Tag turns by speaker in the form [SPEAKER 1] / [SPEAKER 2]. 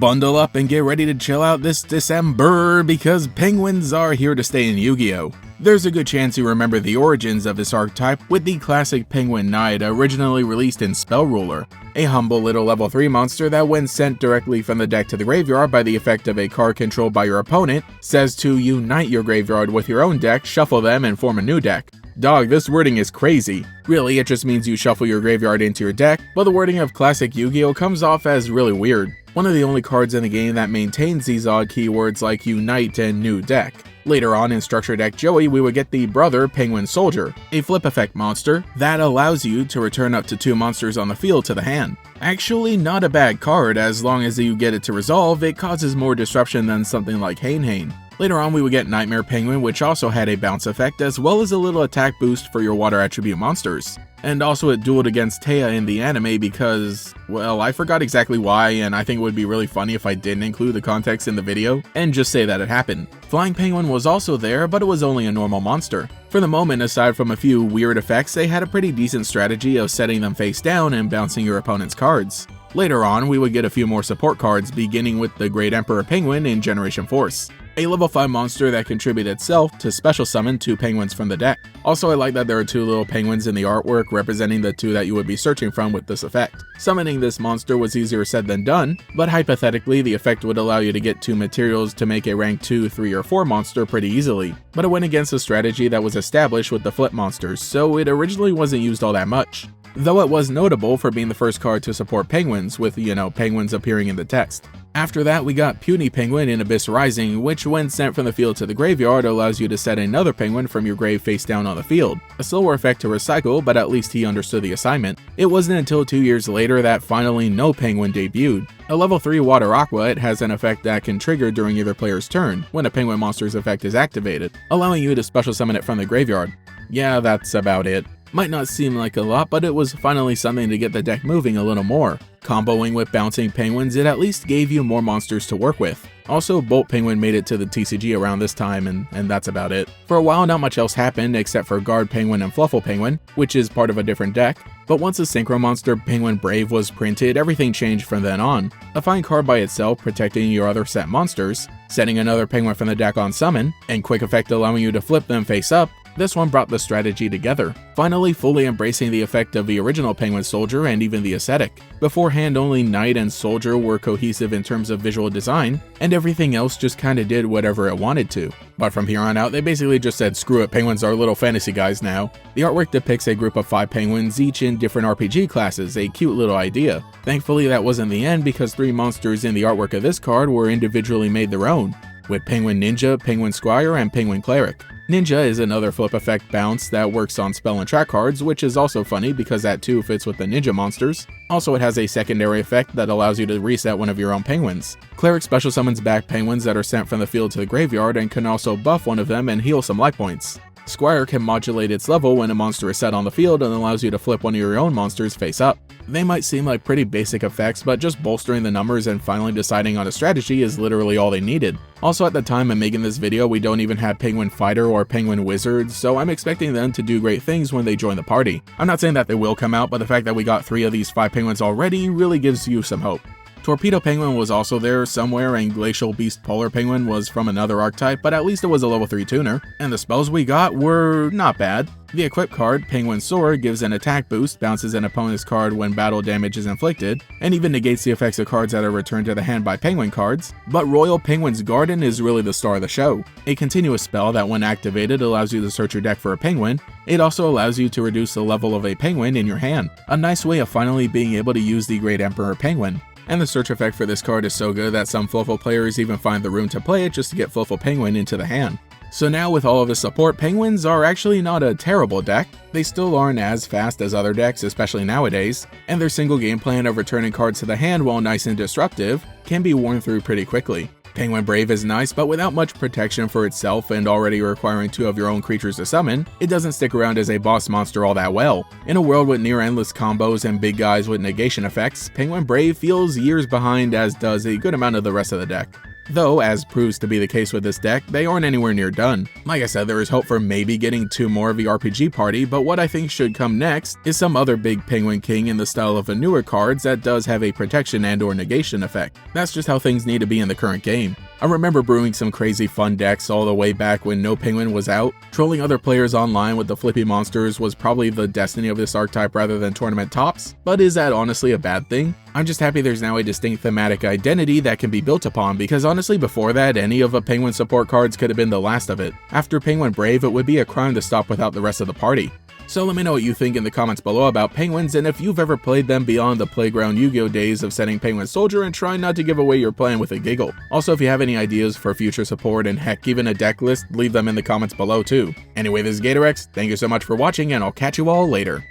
[SPEAKER 1] Bundle up and get ready to chill out this December because penguins are here to stay in Yu-Gi-Oh! There's a good chance you remember the origins of this archetype with the classic Penguin Knight originally released in Spell Ruler, a humble little level 3 monster that when sent directly from the deck to the graveyard by the effect of a card controlled by your opponent, says to unite your graveyard with your own deck, shuffle them, and form a new deck. Dog, this wording is crazy. Really, it just means you shuffle your graveyard into your deck, but the wording of classic Yu-Gi-Oh! Comes off as really weird. One of the only cards in the game that maintains these odd keywords like unite and new deck. Later on in Structure Deck Joey, we would get the brother Penguin Soldier, a flip effect monster that allows you to return up to 2 monsters on the field to the hand. Actually not a bad card, as long as you get it to resolve, it causes more disruption than something like Hain. Later on we would get Nightmare Penguin, which also had a bounce effect as well as a little attack boost for your water attribute monsters. And also it dueled against Taya in the anime because, well, I forgot exactly why, and I think it would be really funny if I didn't include the context in the video and just say that it happened. Flying Penguin was also there, but it was only a normal monster. For the moment, aside from a few weird effects, they had a pretty decent strategy of setting them face down and bouncing your opponent's cards. Later on, we would get a few more support cards, beginning with the Great Emperor Penguin in Generation Force, a level 5 monster that contributed itself to special summon 2 penguins from the deck. Also, I like that there are 2 little penguins in the artwork representing the 2 that you would be searching from with this effect. Summoning this monster was easier said than done, but hypothetically the effect would allow you to get 2 materials to make a rank 2, 3, or 4 monster pretty easily. But it went against a strategy that was established with the flip monsters, so it originally wasn't used all that much. Though it was notable for being the first card to support penguins, with, penguins appearing in the text. After that, we got Puny Penguin in Abyss Rising, which when sent from the field to the graveyard allows you to set another penguin from your grave face down on the field. A slower effect to recycle, but at least he understood the assignment. It wasn't until 2 years later that finally No Penguin debuted. A level 3 Water Aqua, it has an effect that can trigger during either player's turn, when a penguin monster's effect is activated, allowing you to special summon it from the graveyard. Yeah, that's about it. Might not seem like a lot, but it was finally something to get the deck moving a little more. Comboing with Bouncing Penguins, it at least gave you more monsters to work with. Also, Bolt Penguin made it to the TCG around this time, and that's about it. For a while, not much else happened except for Guard Penguin and Fluffle Penguin, which is part of a different deck. But once the Synchro monster Penguin Brave was printed, everything changed from then on. A fine card by itself, protecting your other set monsters, setting another penguin from the deck on summon, and quick effect allowing you to flip them face up. This one brought the strategy together, finally fully embracing the effect of the original Penguin Soldier and even the aesthetic. Beforehand, only Knight and Soldier were cohesive in terms of visual design, and everything else just kinda did whatever it wanted to. But from here on out, they basically just said, screw it, penguins are little fantasy guys now. The artwork depicts a group of 5 penguins, each in different RPG classes, a cute little idea. Thankfully that wasn't the end because 3 monsters in the artwork of this card were individually made their own, with Penguin Ninja, Penguin Squire, and Penguin Cleric. Ninja is another flip effect bounce that works on spell and track cards, which is also funny because that too fits with the ninja monsters. Also, it has a secondary effect that allows you to reset one of your own penguins. Cleric special summons back penguins that are sent from the field to the graveyard and can also buff one of them and heal some life points. Squire can modulate its level when a monster is set on the field and allows you to flip one of your own monsters face up. They might seem like pretty basic effects, but just bolstering the numbers and finally deciding on a strategy is literally all they needed. Also, at the time of making this video, we don't even have Penguin Fighter or Penguin Wizard, so I'm expecting them to do great things when they join the party. I'm not saying that they will come out, but the fact that we got 3 of these 5 penguins already really gives you some hope. Torpedo Penguin was also there somewhere, and Glacial Beast Polar Penguin was from another archetype, but at least it was a level 3 tuner, and the spells we got were not bad. The equip card, Penguin Sword, gives an attack boost, bounces an opponent's card when battle damage is inflicted, and even negates the effects of cards that are returned to the hand by penguin cards. But Royal Penguin's Garden is really the star of the show. A continuous spell that when activated allows you to search your deck for a penguin. It also allows you to reduce the level of a penguin in your hand. A nice way of finally being able to use the Great Emperor Penguin. And the search effect for this card is so good that some Fluffle players even find the room to play it just to get Fluffle Penguin into the hand. So now with all of the support, penguins are actually not a terrible deck. They still aren't as fast as other decks, especially nowadays, and their single game plan of returning cards to the hand while nice and disruptive can be worn through pretty quickly. Penguin Brave is nice, but without much protection for itself and already requiring 2 of your own creatures to summon, it doesn't stick around as a boss monster all that well. In a world with near endless combos and big guys with negation effects, Penguin Brave feels years behind, as does a good amount of the rest of the deck. Though, as proves to be the case with this deck, they aren't anywhere near done. Like I said, there is hope for maybe getting 2 more of the RPG party, but what I think should come next is some other big Penguin King in the style of a newer cards that does have a protection and or negation effect. That's just how things need to be in the current game. I remember brewing some crazy fun decks all the way back when no Penguin was out. Trolling other players online with the flippy monsters was probably the destiny of this archetype rather than tournament tops, but is that honestly a bad thing? I'm just happy there's now a distinct thematic identity that can be built upon, because honestly before that, any of a Penguin support cards could have been the last of it. After Penguin Brave, it would be a crime to stop without the rest of the party. So let me know what you think in the comments below about Penguins, and if you've ever played them beyond the playground Yu-Gi-Oh days of setting Penguin Soldier and trying not to give away your plan with a giggle. Also, if you have any ideas for future support and heck even a deck list, leave them in the comments below too. Anyway, this is GatorX, thank you so much for watching and I'll catch you all later.